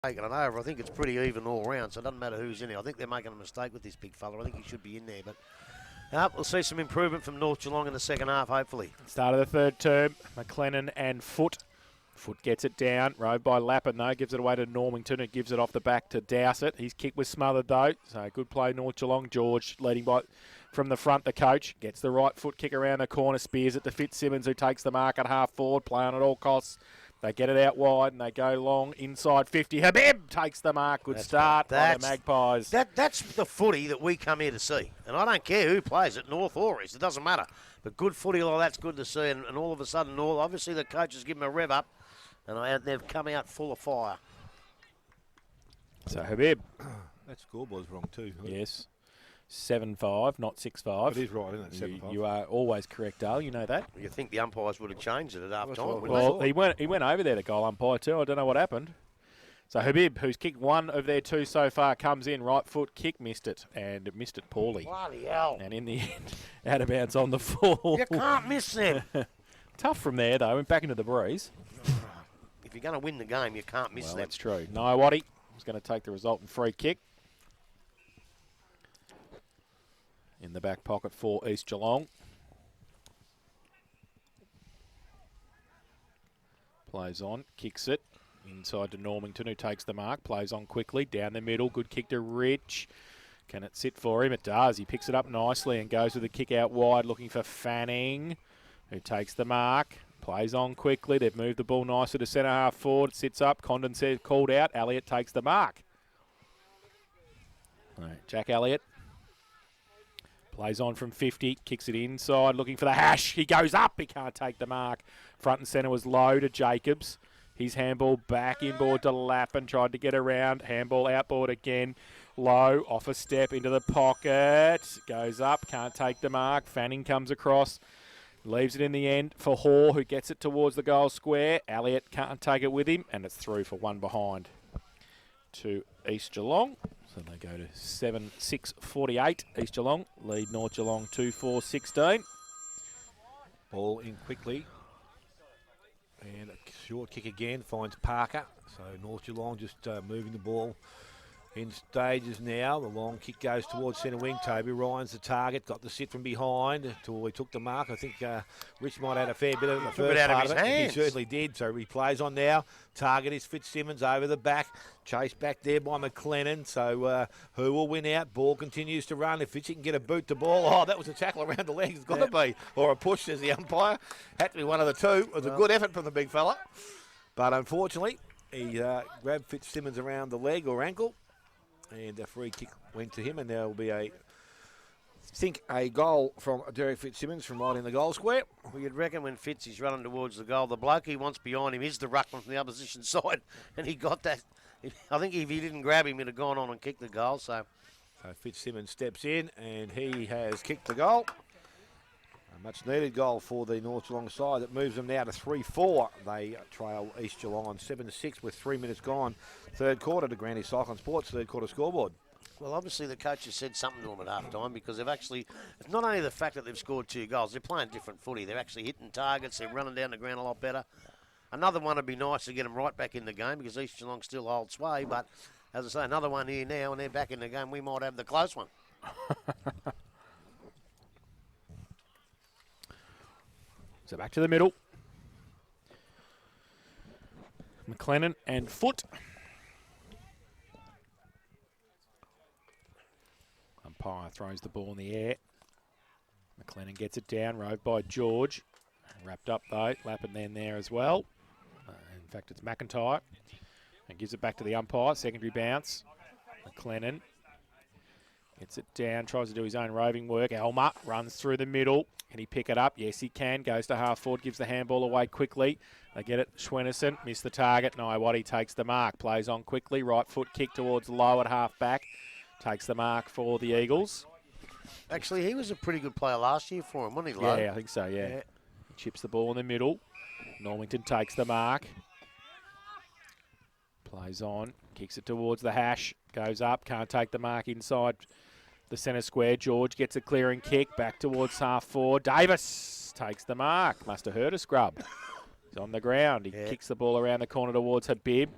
taken it over. I think it's pretty even all round, so it doesn't matter who's in there. I think they're making a mistake with this big fella. I think he should be in there, but we'll see some improvement from North Geelong in the second half, hopefully. Start of the third term, McLennan and Foot. Foot gets it down, rode by Lappin though, gives it away to Normington, who gives it off the back to Dowsett. His kick was smothered though, so good play North Geelong. George leading by from the front, the coach gets the right foot kick around the corner, spears it to Fitzsimmons, who takes the mark at half forward, play on at all costs. They get it out wide and they go long inside 50. Habib takes the mark. Good start by the Magpies. That's the footy that we come here to see. And I don't care who plays it, North or East. It doesn't matter. But good footy like that's good to see. And all of a sudden, North, obviously the coaches give them a rev up. And they've come out full of fire. So Habib. That scoreboard's wrong too. Yes. 7-5, not 6-5. It is right, isn't it? 7-5. You are always correct, Dale. You know that. You think the umpires would have changed it at half time? Well, he went over there, the goal umpire too. I don't know what happened. So Habib, who's kicked one of their two so far, comes in, right foot kick, missed it, and missed it poorly. Bloody hell. And in the end, out of bounds on the full. You can't miss them. Tough from there, though, and back into the breeze. If you're going to win the game, you can't miss them. That's true. Niawati is going to take the resultant free kick. In the back pocket for East Geelong. Plays on, kicks it. Inside to Normington, who takes the mark. Plays on quickly, down the middle. Good kick to Rich. Can it sit for him? It does. He picks it up nicely and goes with the kick out wide, looking for Fanning, who takes the mark. Plays on quickly. They've moved the ball nicely to centre half forward. It sits up. Condon says called out. Elliott takes the mark. All right, Jack Elliott. Plays on from 50, kicks it inside, looking for the hash. He goes up, he can't take the mark. Front and centre was low to Jacobs. His handball back inboard to Lappin, tried to get around. Handball outboard again, low, off a step into the pocket. Goes up, can't take the mark. Fanning comes across, leaves it in the end for Hoare, who gets it towards the goal square. Elliott can't take it with him, and it's through for one behind to East Geelong. So they go to 7-6-48. East Geelong lead North Geelong 2-4-16. Ball in quickly. And a short kick again finds Parker. So North Geelong just moving the ball in stages now. The long kick goes towards centre wing. Toby Ryan's the target. Got the sit from behind until he took the mark. I think Rich might have had a fair bit of the first part of it. He certainly did. So he plays on now. Target is Fitzsimmons over the back. Chased back there by McLennan. So who will win out? Ball continues to run. If Fitzy can get a boot to ball. Oh, that was a tackle around the legs. It's got to be. Or a push, says the umpire. Had to be one of the two. It was a good effort from the big fella. But unfortunately, he grabbed Fitzsimmons around the leg or ankle. And a free kick went to him, and there will be a goal from Derek Fitzsimmons from right in the goal square. Well, you'd reckon when Fitz is running towards the goal, the bloke he wants behind him is the ruckman from the opposition side, and he got that. I think if he didn't grab him, he'd have gone on and kicked the goal. So Fitzsimmons steps in, and he has kicked the goal. A much-needed goal for the North Geelong side. That moves them now to 3-4. They trail East Geelong on 7-6 with 3 minutes gone. Third quarter to Granny Cyclone Sports, third quarter scoreboard. Well, obviously the coach has said something to them at half-time because they've actually, it's not only the fact that they've scored 2 goals, they're playing different footy. They're actually hitting targets, they're running down the ground a lot better. Another one would be nice to get them right back in the game because East Geelong still holds sway, but as I say, another one here now and they're back in the game, we might have the close one. So back to the middle. McLennan and Foot. Umpire throws the ball in the air. McLennan gets it down, rode by George. Wrapped up though, Lappin then there as well. In fact, it's McIntyre. And gives it back to the umpire, secondary bounce. McLennan gets it down, tries to do his own roving work. Elmer runs through the middle. Can he pick it up? Yes, he can. Goes to half forward, gives the handball away quickly. They get it. Schwennerson missed the target. Niawati takes the mark. Plays on quickly. Right foot kick towards low at half back. Takes the mark for the Eagles. Actually, he was a pretty good player last year for him, wasn't he, Lowe? Yeah, I think so, yeah. Chips the ball in the middle. Normington takes the mark. Plays on. Kicks it towards the hash. Goes up. Can't take the mark inside the centre square. George gets a clearing kick back towards half forward. Davis takes the mark. Must have hurt a scrub. He's on the ground. He kicks the ball around the corner towards Habib.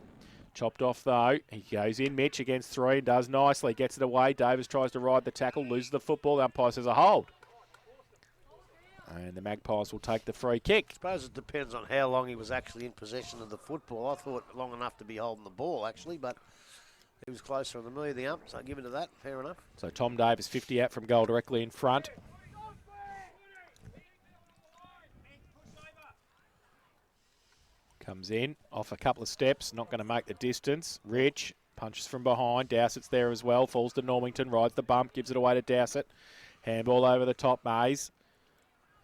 Chopped off, though. He goes in. Mitch against 3 and does nicely. Gets it away. Davis tries to ride the tackle, loses the football. The umpire says a hold. And the Magpies will take the free kick. I suppose it depends on how long he was actually in possession of the football. I thought long enough to be holding the ball, actually, but he was closer than me, the ump, so I'll give it to that. Fair enough. So Tom Davis, 50 out from goal directly in front. Comes in, off a couple of steps, not going to make the distance. Rich punches from behind. Dowsett's there as well. Falls to Normington, rides the bump, gives it away to Dowsett. Handball over the top, Mays.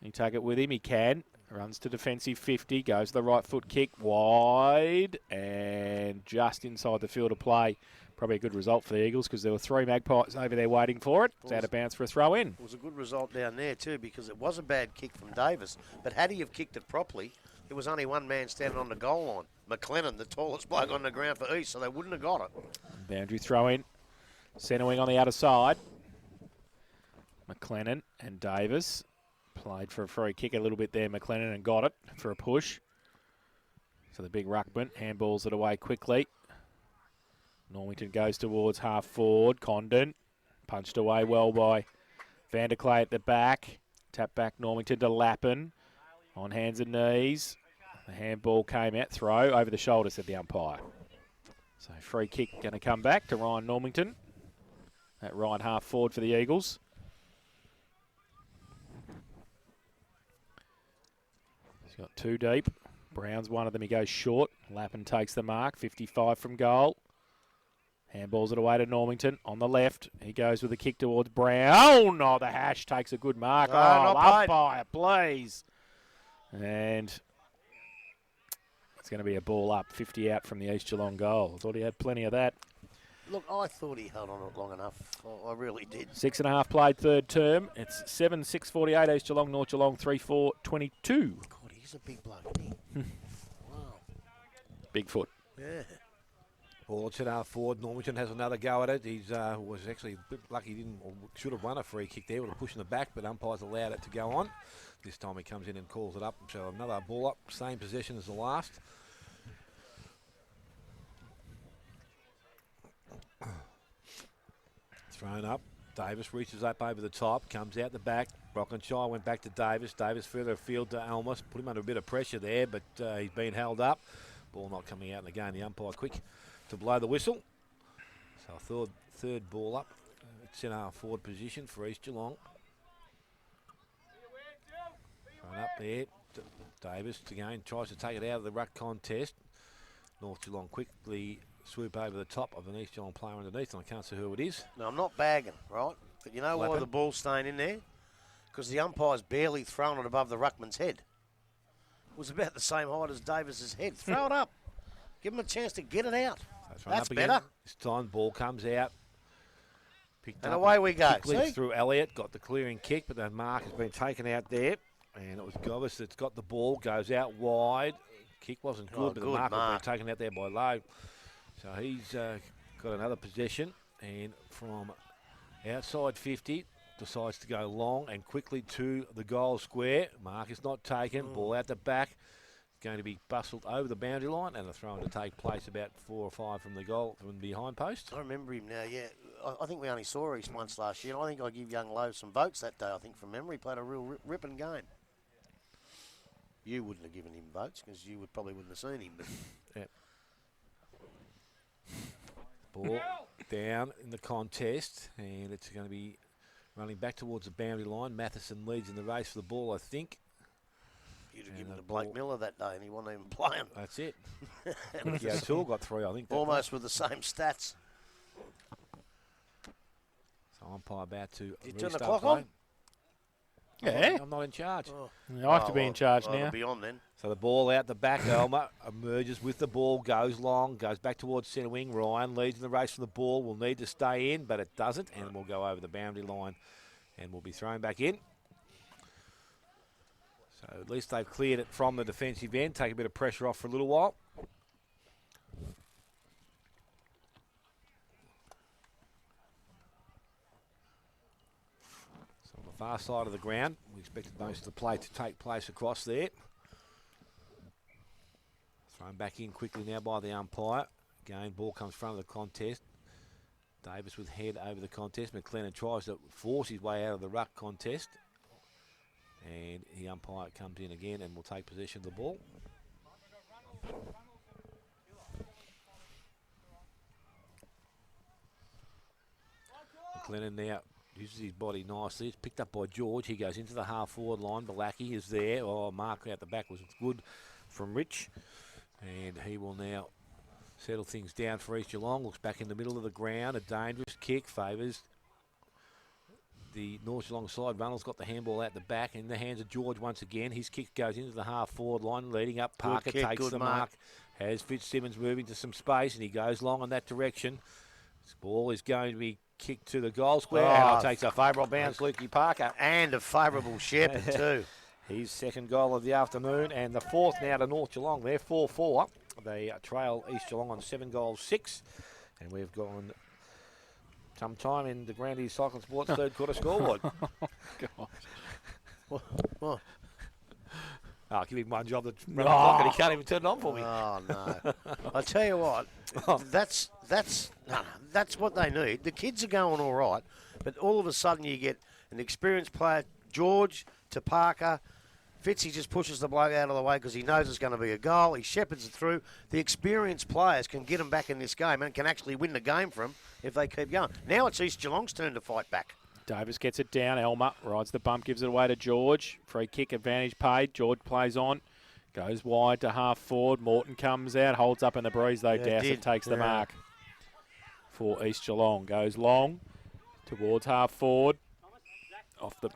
He take it with him, he can. Runs to defensive 50, goes to the right foot kick, wide, and just inside the field of play. Probably a good result for the Eagles because there were 3 Magpies over there waiting for it. It's out of bounds for a throw in. It was a good result down there too because it was a bad kick from Davis, but had he have kicked it properly, there was only one man standing on the goal line. McLennan, the tallest bloke on the ground for East, so they wouldn't have got it. Boundary throw in. Centre wing on the outer side. McLennan and Davis. Played for a free kick a little bit there, McLennan, and got it for a push. So the big ruckman handballs it away quickly. Normington goes towards half forward. Condon punched away well by Vanderclay at the back. Tap back Normington to Lappin. On hands and knees. The handball came out. Throw over the shoulder, said the umpire. So free kick going to come back to Ryan Normington. That right half forward for the Eagles. Got 2 deep. Brown's one of them. He goes short. Lappin takes the mark. 55 from goal. Handballs it away to Normington on the left. He goes with a kick towards Brown. Oh, the hash takes a good mark. Umpire, please. And it's going to be a ball up. 50 out from the East Geelong goal. I thought he had plenty of that. Look, I thought he held on it long enough. I really did. 6.5 played third term. It's 7-6-48. East Geelong, North Geelong 3-4-22. God, he's a big bloke, isn't he? Wow. Big foot. Yeah. Ball at half forward. Normington has another go at it. He's was actually a bit lucky he didn't, or should have won a free kick there with a push in the back, but umpires allowed it to go on. This time he comes in and calls it up. So another ball up, same position as the last. Thrown up. Davis reaches up over the top, comes out the back. Brockenshire went back to Davis. Davis further afield to Elmas. Put him under a bit of pressure there, but he's been held up. Ball not coming out, and again the umpire quick to blow the whistle. So third ball up. It's in our forward position for East Geelong. Thrown up there. Davis again tries to take it out of the ruck contest. North Geelong quickly swoop over the top of an East Geelong player underneath, and I can't see who it is. No, I'm not bagging, right? But you know why the ball's staying in there? Because the umpire's barely thrown it above the ruckman's head. It was about the same height as Davis's head. Throw it up. Give him a chance to get it out. So That's up again. better. This time ball comes out. Picked And up away we go. quickly See? through Elliott. Got the clearing kick, but the mark has been taken out there. And it was Govis that's got the ball. Goes out wide. Kick wasn't good, Oh, but the good mark has mark. been taken out there by Lowe. So he's got another possession. And from outside 50, decides to go long and quickly to the goal square. Mark is not taken. Ball out the back. Going to be bustled over the boundary line, and a throw-in to take place about 4 or 5 from the goal, from behind post. I remember him now, yeah. I think we only saw East once last year. And I think I give young Lowe some votes that day, I think, from memory. Played a real ripping game. You wouldn't have given him votes because you probably wouldn't have seen him. But Yep. Ball down in the contest, and it's going to be running back towards the boundary line. Matheson leads in the race for the ball, I think. you'd have And given the it to Blake ball- Miller that day and he wasn't even playing. That's it. Yeah, O'Toole got 3, I think. that Almost with the same stats. day. So umpire about to you turn the restart clock play. on? Yeah. I'm not in charge. Oh. I have to be in charge well, now. it'll be on then. So the ball out the back, Elmer emerges with the ball, goes long, goes back towards centre wing. Ryan leads in the race for the ball, will need to stay in, but it doesn't, and will go over the boundary line and will be thrown back in. So at least they've cleared it from the defensive end, take a bit of pressure off for a little while. So on the far side of the ground, we expected most of the play to take place across there. Thrown back in quickly now by the umpire. Again, ball comes front of the contest. Davis with head over the contest. McLennan tries to force his way out of the ruck contest. And the umpire comes in again and will take possession of the ball. McLennan now uses his body nicely. It's picked up by George. He goes into the half-forward line. Balaki is there. Oh, mark out the back was good from Rich. And he will now settle things down for East Geelong. Looks back in the middle of the ground. A dangerous kick favours the North Geelong side. Runnels got the handball out the back in the hands of George once again. His kick goes into the half-forward line, leading up. Parker takes the mark. Has Fitzsimmons moving to some space, and he goes long in that direction. This ball is going to be kicked to the goal square. And it takes a favourable bounce, Lukey Parker. And a favourable shepherd too. His second goal of the afternoon, and the fourth now to North Geelong. They're 4-4. They trail East Geelong on 7-6. And we've gone some time in the Grandy Cycling Sports third quarter scoreboard. What? I'll give him one job to run the clock and he can't even turn it on for me. Oh, no. I tell you what, that's what they need. The kids are going all right, but all of a sudden you get an experienced player, George to Parker. Fitzy just pushes the bloke out of the way because he knows it's going to be a goal. He shepherds it through. The experienced players can get them back in this game and can actually win the game for them if they keep going. Now it's East Geelong's turn to fight back. Davis gets it down. Elmer rides the bump, gives it away to George. Free kick advantage paid. George plays on. Goes wide to half forward. Morton comes out. Holds up in the breeze though. Dowsett takes the mark for East Geelong. Goes long towards half forward. Off the...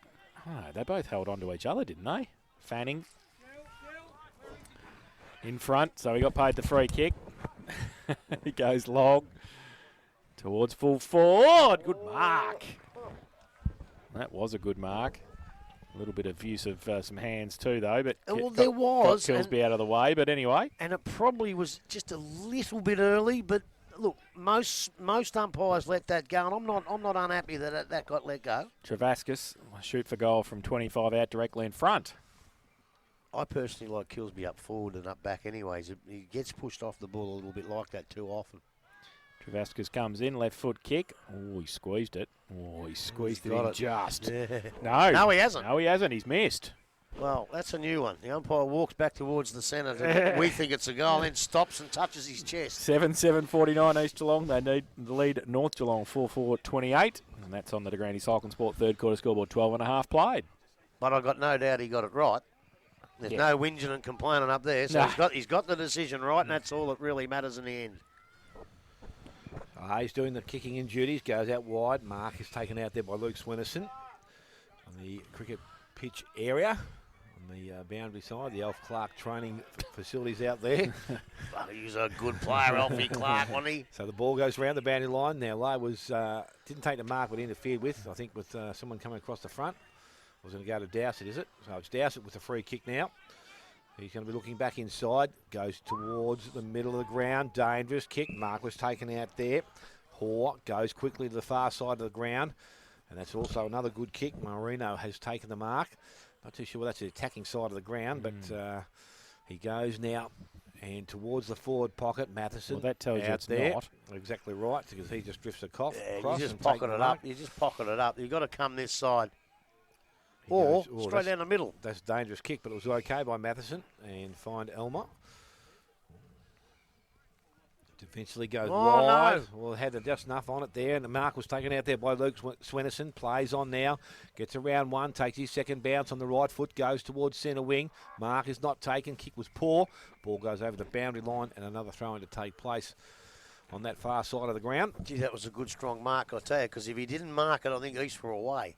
Oh, they both held on to each other, didn't they? Fanning in front. So he got paid the free kick. He goes long towards full forward. Good mark. That was a good mark. A little bit of use of some hands too, though. But There was. Got Kilsby out of the way, but anyway. And it probably was just a little bit early, but look, most umpires let that go, and I'm not unhappy that that got let go. Travaskis shoot for goal from 25 out directly in front. I personally like Kilsby up forward and up back anyways. He gets pushed off the ball a little bit like that too often. Travaskis comes in, left foot kick. Oh, he squeezed it. Oh, he squeezed it in just. Yeah. No, he hasn't. No, he hasn't. He's missed. Well, that's a new one. The umpire walks back towards the centre. We think it's a goal, then stops and touches his chest. 7-7-49 East Geelong. They need the lead North Geelong 4-4-28. And that's on the De Grande Cycling Sport third quarter scoreboard, 12.5 played. But I've got no doubt he got it right. There's no whinging and complaining up there. So he's got the decision right, and that's all that really matters in the end. He's doing the kicking in duties, goes out wide. Mark is taken out there by Luke Swinnison on the cricket pitch area on the boundary side. The Alf Clark training facilities out there. He's a good player, Alfie Clark, wasn't he? So the ball goes around the boundary line. Now Lowe was didn't take the mark but interfered with, I think, with someone coming across the front. Was going to go to Dowsett, is it? So it's Dowsett with a free kick now. He's going to be looking back inside. Goes towards the middle of the ground. Dangerous kick. Mark was taken out there. Hoare goes quickly to the far side of the ground. And that's also another good kick. Marino has taken the mark. Not too sure whether that's the attacking side of the ground, but he goes now and towards the forward pocket. Matheson. Well, that tells you it's there. not. Exactly right, because he just drifts across. You just pocket it up. You just pocket it up. You've got to come this side. Or straight down the middle. That's a dangerous kick, but it was okay by Matheson. And find Elmer. Eventually goes wide. No. Well, had just enough on it there. And the mark was taken out there by Luke Swinnison. Plays on now. Gets around one. Takes his second bounce on the right foot. Goes towards centre wing. Mark is not taken. Kick was poor. Ball goes over the boundary line. And another throw-in to take place on that far side of the ground. Gee, that was a good, strong mark, I tell you. Because if he didn't mark it, I think East were away.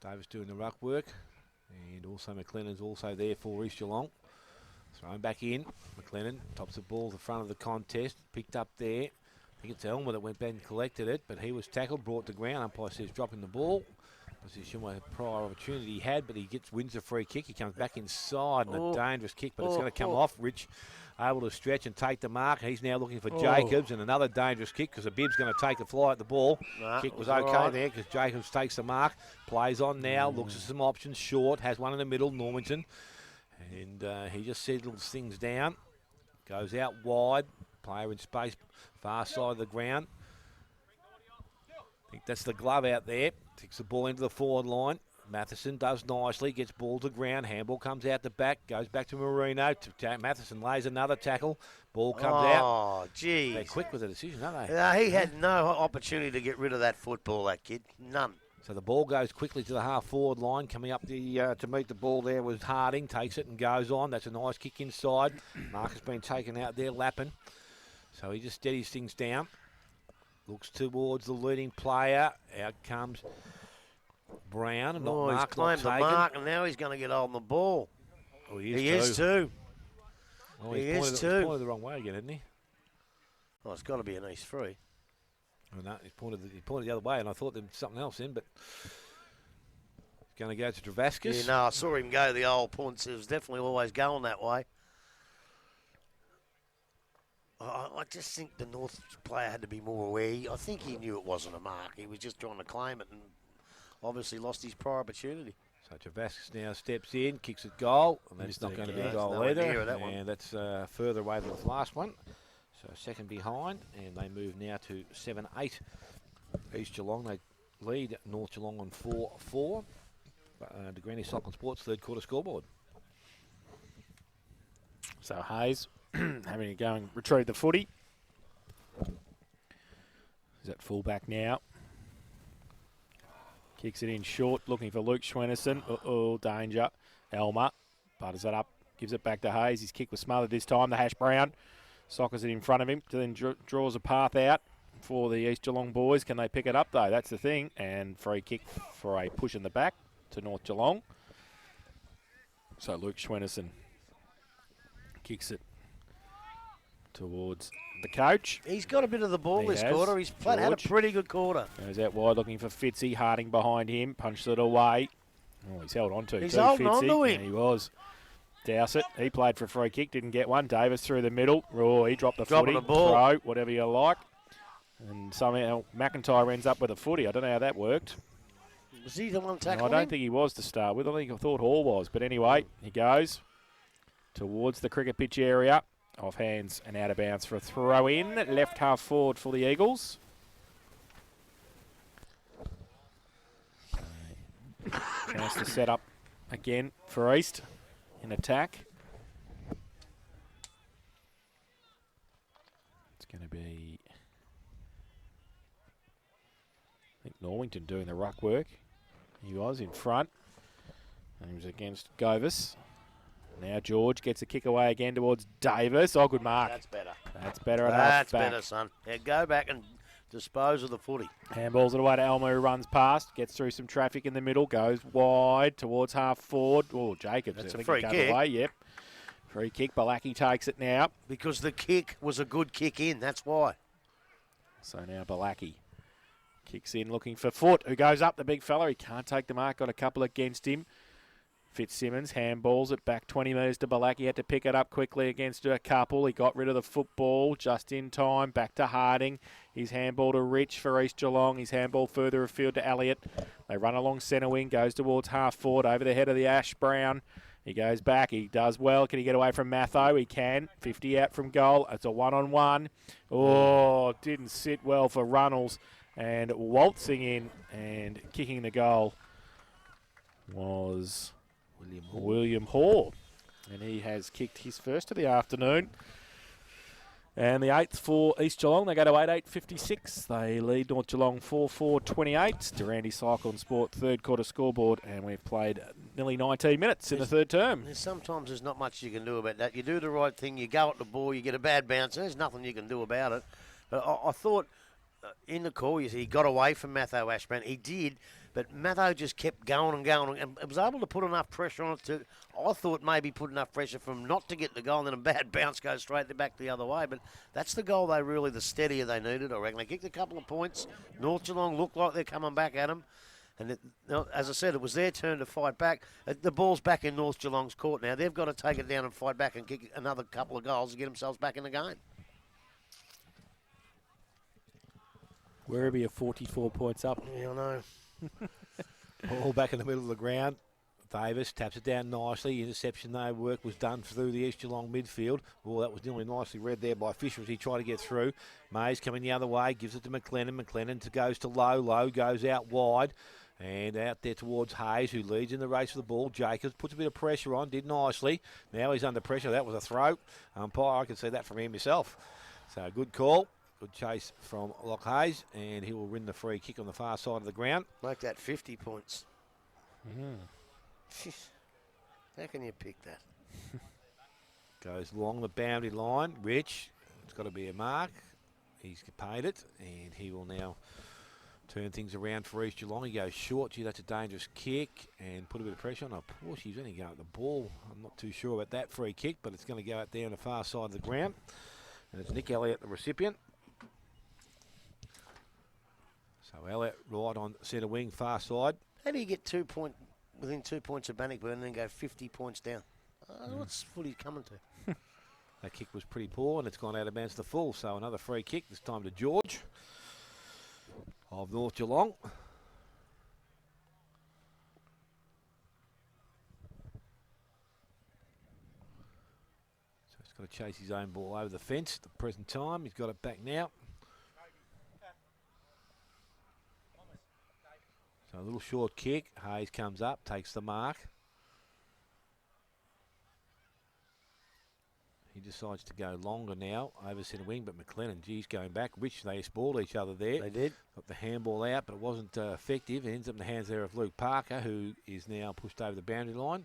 Davis doing the ruck work, and also McLennan's also there for East Geelong. Thrown back in. McLennan tops the ball to the front of the contest. Picked up there. I think it's Elmer that went back and collected it, but he was tackled, brought to ground. Umpire says dropping the ball. Position where prior opportunity he had, but he wins a free kick. He comes back inside, and a dangerous kick, but it's going to come off. Rich able to stretch and take the mark. He's now looking for Jacobs, and another dangerous kick because the bib's going to take a fly at the ball. Kick was okay there because Jacobs takes the mark. Plays on now, looks at some options. Short, has one in the middle, Normington. And he just settles things down. Goes out wide. Player in space, far side of the ground. I think that's the glove out there. Takes the ball into the forward line. Matheson does nicely, gets ball to ground. Handball comes out the back, goes back to Marino. Matheson lays another tackle. Ball comes out. Oh, geez. They're quick with the decision, aren't they? Yeah, he had no opportunity to get rid of that football, that kid. None. So the ball goes quickly to the half-forward line. Coming up to meet the ball there was Harding. Takes it and goes on. That's a nice kick inside. Mark has been taken out there, lapping. So he just steadies things down. Looks towards the leading player. Out comes Brown. And Oh, he's Mark claimed the not taken. mark, and now he's going to get on the ball. Oh, He is too. Oh, he he's is pointed, too. He's pointed the wrong way again, hasn't he? Oh, it's got to be an East free. Oh, no, he pointed the other way, and I thought there was something else in, but he's going to go to Travascus. Yeah, no, I saw him go the old points. It was definitely always going that way. I just think the North player had to be more aware. I think he knew it wasn't a mark. He was just trying to claim it and obviously lost his prior opportunity. So Travascus now steps in, kicks it goal, and that's not going to be a Yeah, goal nowhere either. near that one. And that's further away than the last one. So second behind, and they move now to 7-8. East Geelong, they lead North Geelong on 4-4. The Granny Cyclone Sports third quarter scoreboard. So Hayes having to go and retrieve the footy. He's at fullback now. Kicks it in short, looking for Luke Schwennerson. Uh-oh, danger. Elmer butters it up, gives it back to Hayes. His kick was smothered this time. The Hash Brown sockers it in front of him, then draws a path out for the East Geelong boys. Can they pick it up, though? That's the thing. And free kick for a push in the back to North Geelong. So Luke Schwennerson kicks it towards the coach. He's got a bit of the ball He this has. quarter. He's had a George. pretty good quarter. Goes out wide looking for Fitzy. Harding behind him. Punched it away. Oh, he's held on to He's too, holding Fitzy. on to him. Yeah, he was. Dowsett, he played for a free kick, didn't get one. Davis through the middle. Oh, he dropped the Dropping footy. the ball. Throw, whatever you like. And somehow McIntyre ends up with a footy. I don't know how that worked. Was he the one No, tackling I don't him? think he was to start with. I thought Hall was. But anyway, he goes towards the cricket pitch area. Off hands and out of bounds for a throw in. Left half forward for the Eagles. Chance to set up again for East in attack. It's going to be, I think, Norwington doing the ruck work. He was in front. And he was against Govis. Now George gets a kick away again towards Davis. Oh, good mark. That's better. That's better at That's half back. better, son. Yeah, go back and dispose of the footy. Handballs it away to Elmo, who runs past, gets through some traffic in the middle, goes wide towards half forward. Oh, Jacobs. That's I a think free he cut kick. away. Yep. Free kick. Balaki takes it now. Because the kick was a good kick in, that's why. So now Balaki kicks in looking for Foot, who goes up, the big fella. He can't take the mark, got a couple against him. Fitzsimmons handballs it back 20 metres to Balaki. He had to pick it up quickly against a couple. He got rid of the football just in time. Back to Harding. His handball to Rich for East Geelong. His handball further afield to Elliott. They run along centre wing. Goes towards half forward over the head of the Ash Brown. He goes back. He does well. Can he get away from Matho? He can. 50 out from goal. It's a one-on-one. Oh, didn't sit well for Runnels. And waltzing in and kicking the goal was William Hall. And he has kicked his first of the afternoon. And the 8th for East Geelong. They go to 8-8-56. They lead North Geelong 4-4-28. Durandi Cyclone Sport third quarter scoreboard. And we've played nearly 19 minutes in the third term. Sometimes there's not much you can do about that. You do the right thing, you go at the ball, you get a bad bounce, and there's nothing you can do about it. But I thought in the call, you see, he got away from Matho Ashburn. He did, but Matho just kept going and going, and was able to put enough pressure on it to, I thought maybe put enough pressure for him not to get the goal, and then a bad bounce goes straight back the other way. But that's the goal the steadier they needed, I reckon. They kicked a couple of points. North Geelong looked like they're coming back at them. And as I said, it was their turn to fight back. The ball's back in North Geelong's court now. They've got to take it down and fight back and kick another couple of goals to get themselves back in the game. Werribee are 44 points up. Yeah, I know. All back in the middle of the ground. Davis taps it down nicely. Interception, though, work was done through the East Geelong midfield. Oh, that was nearly nicely read there by Fisher as he tried to get through. Mays coming the other way, gives it to McLennan. McLennan goes to Lowe. Lowe goes out wide. And out there towards Hayes, who leads in the race for the ball. Jacobs puts a bit of pressure on, did nicely. Now he's under pressure. That was a throw. Umpire, I can see that from him myself. So good call. Good chase from Lock Hayes. And he will win the free kick on the far side of the ground. Make that 50 points. How can you pick that? Goes along the boundary line. Rich, it's got to be a mark. He's paid it. And he will now turn things around for East Geelong. He goes short. Gee, that's a dangerous kick. And put a bit of pressure on. Of course, he's only going at the ball. I'm not too sure about that free kick, but it's going to go out there on the far side of the ground. And it's Nick Elliott, the recipient. So Elliott right on centre wing, far side. How do you get within 2 points of Bannockburn and then go 50 points down? What's footy coming to? That kick was pretty poor, and it's gone out of bounds to the full. So another free kick, this time to George of North Geelong. So he's got to chase his own ball over the fence at the present time. He's got it back now. So a little short kick. Hayes comes up, takes the mark. He decides to go longer now over centre wing, but McLennan, geez, going back. Rich, they spoiled each other there. They did. Got the handball out, but it wasn't effective. It ends up in the hands there of Luke Parker, who is now pushed over the boundary line.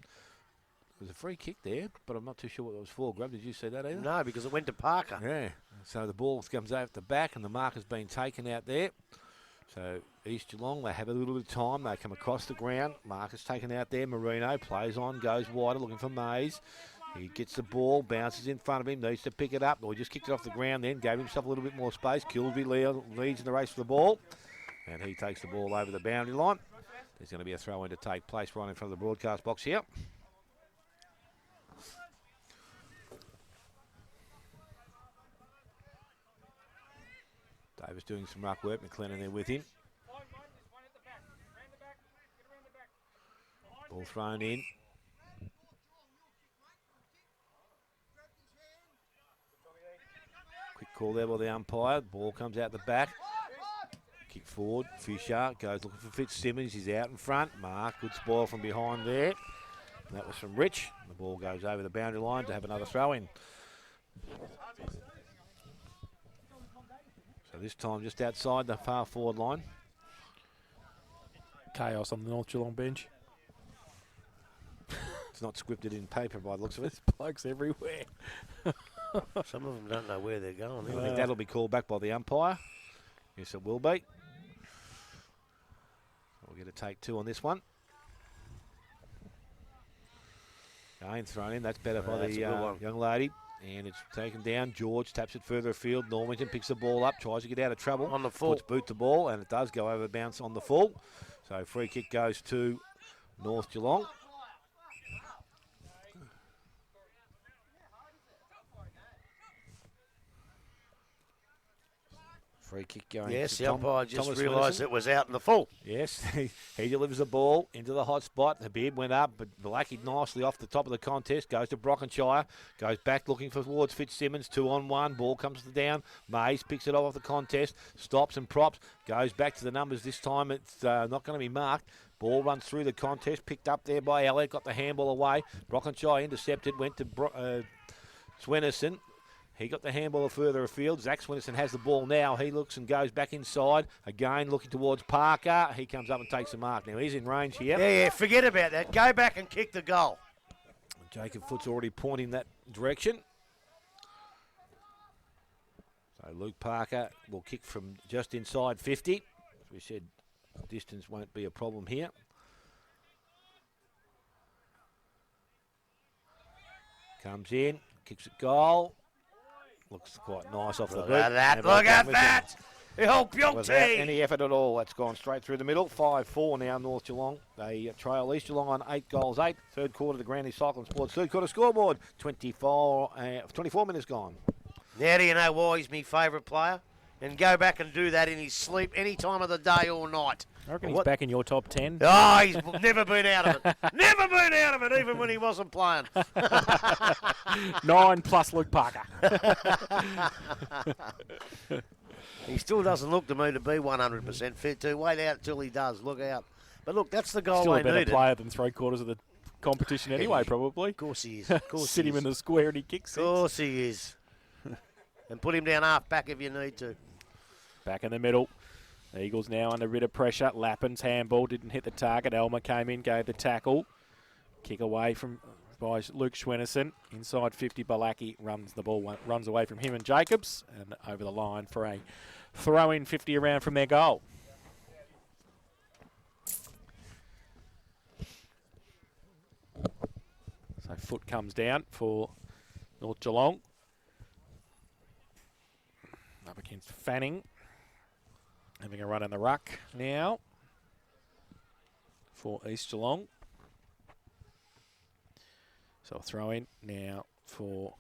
There's a free kick there, but I'm not too sure what it was for. Grub, did you see that either? No, because it went to Parker. Yeah. So the ball comes over the back, and the mark has been taken out there. So East Geelong, they have a little bit of time. They come across the ground. Mark is taken out there. Marino plays on, goes wider, looking for Mays. He gets the ball, bounces in front of him, needs to pick it up. Or he just kicked it off the ground then, gave himself a little bit more space. Kilby leads in the race for the ball. And he takes the ball over the boundary line. There's going to be a throw-in to take place right in front of the broadcast box here. Davis doing some ruck work. McLennan there with him. Ball thrown in. Quick call there by the umpire. Ball comes out the back. Kick forward. Fisher goes looking for Fitzsimmons. He's out in front. Mark, good spoil from behind there. And that was from Rich. The ball goes over the boundary line to have another throw in. So this time just outside the far forward line. Chaos on the North Geelong bench. It's not scripted in paper by the looks of it. There's blokes everywhere. Some of them don't know where they're going. I think that'll be called back by the umpire. Yes, it will be. We'll get a take two on this one. Again thrown in. That's better by the young lady. And it's taken down. George taps it further afield. Normington picks the ball up, tries to get out of trouble. On the full. Puts boot the ball, and it does go over bounce on the full. So free kick goes to North Geelong. Free kick going. Yes, to the umpire just Thomas realised Wilson. it was out in the full. Yes, he delivers the ball into the hot spot. The beard went up, but Blackie nicely off the top of the contest. Goes to Brockenshire. Goes back looking towards Fitzsimmons. 2-on-1. Ball comes down. Mays picks it off the contest. Stops and props. Goes back to the numbers. This time it's not going to be marked. Ball runs through the contest. Picked up there by Elliott. Got the handball away. Brockenshire intercepted. Went to Swennerson. He got the handball further afield. Zach Swinnerson has the ball now. He looks and goes back inside. Again, looking towards Parker. He comes up and takes the mark. Now, he's in range here. Yeah, forget about that. Go back and kick the goal. Jacob Foot's already pointing that direction. So Luke Parker will kick from just inside 50. As we said, distance won't be a problem here. Comes in, kicks it goal. Looks quite nice off the boot. Look at that. Look at that. Help your Without team. any effort at all. That's gone straight through the middle. 5-4 now, North Geelong. They trail East Geelong on 8 goals, 8. Third quarter, the Granny Cyclone Sports third quarter scoreboard. 24 minutes gone. Now do you know why he's my favourite player? and go back and do that in his sleep any time of the day or night. I reckon he's back in your top 10. Oh, he's never been out of it. Never been out of it, even when he wasn't playing. 9 plus Luke Parker. He still doesn't look to me to be 100% fit to. Wait out until he does. Look out. But look, that's the goal Still they a better needed. player than 3/4 of the competition anyway, probably. Of course he is. Of course Sit he him is. in the square and he kicks Of it. course he is. And put him down half back if you need to. Back in the middle. The Eagles now under a bit of pressure. Lappin's handball didn't hit the target. Elmer came in, gave the tackle. Kick away by Luke Schwennerson. Inside 50, Balaki runs the ball, runs away from him and Jacobs, and over the line for a throw-in 50 around from their goal. So foot comes down for North Geelong. Up against Fanning. Having a run in the ruck now for East Geelong. So a throw in now for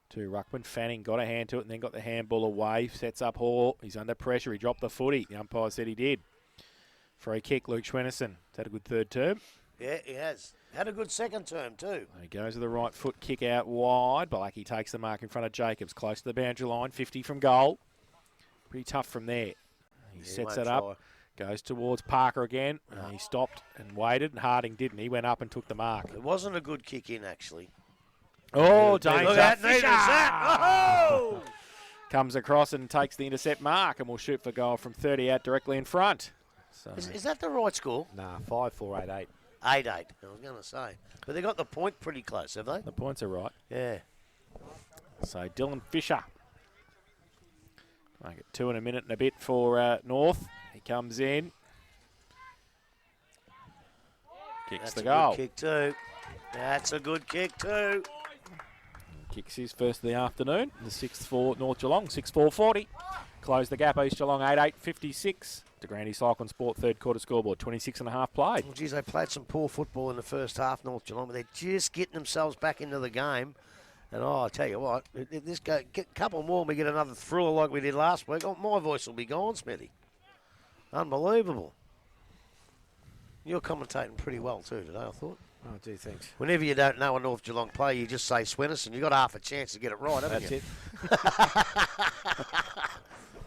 two ruckman. Fanning got a hand to it and then got the handball away. Sets up Hall. He's under pressure. He dropped the footy. The umpire said he did. Free kick, Luke Schwennerson. He's had a good third term. Yeah, he has. Had a good second term too. He goes to the right foot, kick out wide. Blackie takes the mark in front of Jacobs. Close to the boundary line. 50 from goal. Pretty tough from there. He sets it up, goes towards Parker again. He stopped and waited, and Harding didn't. He went up and took the mark. It wasn't a good kick in, actually. Oh, danger. Look at that. Oh! Comes across and takes the intercept mark and will shoot for goal from 30 out directly in front. So Is that the right score? Nah, 5-4-8-8. 8-8, I was going to say. But they got the point pretty close, have they? the points are right. Yeah. So Dylan Fisher. Make it 2 in a minute and a bit for North. He comes in. Kicks That's the a goal. good kick too. That's a good kick too. Kicks his first of the afternoon. The 6th for North Geelong, 6-4-40. Close the gap, East Geelong 8-8-56. DeGrande Cycling Sport third quarter scoreboard, 26 and a half played. Well, geez, they played some poor football in the first half, North Geelong, but they're just getting themselves back into the game. And I tell you what, if this get a couple more and we get another thriller like we did last week, my voice will be gone, Smithy. Unbelievable. You're commentating pretty well too today, I thought. Oh, gee, thanks. Whenever you don't know a North Geelong player, you just say Swennerson. You've got half a chance to get it right, haven't That's you? it.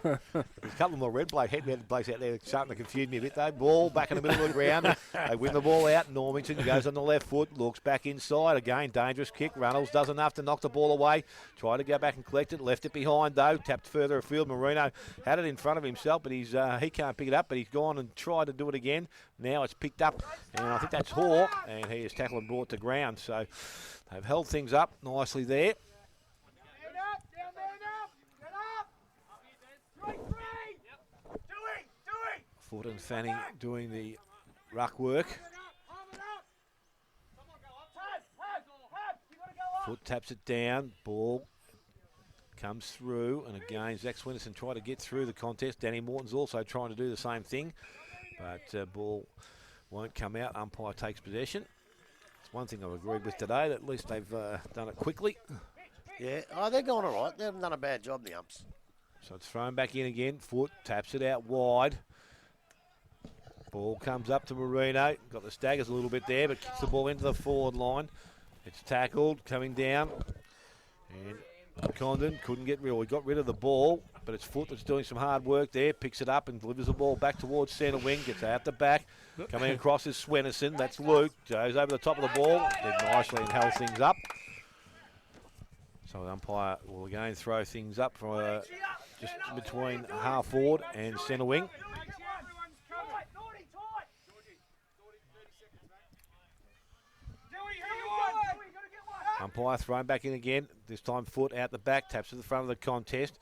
There's a couple more red blokes out there starting to confuse me a bit though. Ball back in the middle of the ground. They win the ball out. Normington goes on the left foot, looks back inside. Again, dangerous kick. Runnels does enough to knock the ball away. Tried to go back and collect it. Left it behind though. Tapped further afield. Marino had it in front of himself, but he can't pick it up. But he's gone and tried to do it again. Now it's picked up, and I think that's Hawk, and he is tackled and brought to ground. So they've held things up nicely there. Ford and Fanning doing the ruck work. Foot taps it down. Ball comes through. And again, Zach Swinnerson tried to get through the contest. Danny Morton's also trying to do the same thing. But ball won't come out. Umpire takes possession. It's one thing I've agreed with today, that at least they've done it quickly. Yeah. Oh, they're going all right. They haven't done a bad job, the umps. So it's thrown back in again. Foot taps it out wide. Ball comes up to Marino. Got the staggers a little bit there, but kicks the ball into the forward line. It's tackled, coming down. And Condon couldn't get rid of it. He got rid of the ball, but it's Foot that's doing some hard work there. Picks it up and delivers the ball back towards centre wing. Gets out the back. Coming across is Swennerson. That's Luke. Goes over the top of the ball. Did nicely and held things up. So the umpire will again throw things up for just between half forward and centre wing. Umpire thrown back in again. This time Foot out the back, taps to the front of the contest.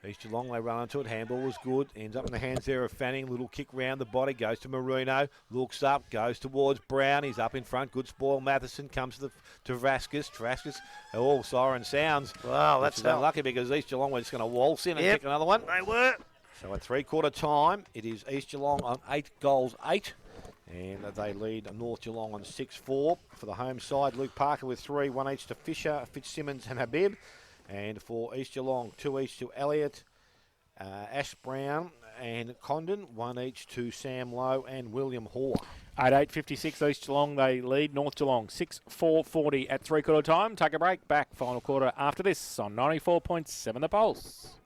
East Geelong, they run into it. Handball was good. Ends up in the hands there of Fanning. Little kick round the body. Goes to Marino. Looks up. Goes towards Brown. He's up in front. Good spoil. Matheson comes to Vasquez. Vasquez. Oh, siren sounds. Wow, that's unlucky because East Geelong were just going to waltz in and kick another one. They were. So at three-quarter time, it is East Geelong on 8-8. And they lead North Geelong on 6-4. For the home side, Luke Parker with 3, 1 each to Fisher, Fitzsimmons and Habib. And for East Geelong, 2 each to Elliott, Ash Brown and Condon, 1 each to Sam Lowe and William Hoare. 8:56 East Geelong, they lead North Geelong 6-4-40 at 3/4 time. Take a break, back final quarter after this on 94.7 The Pulse.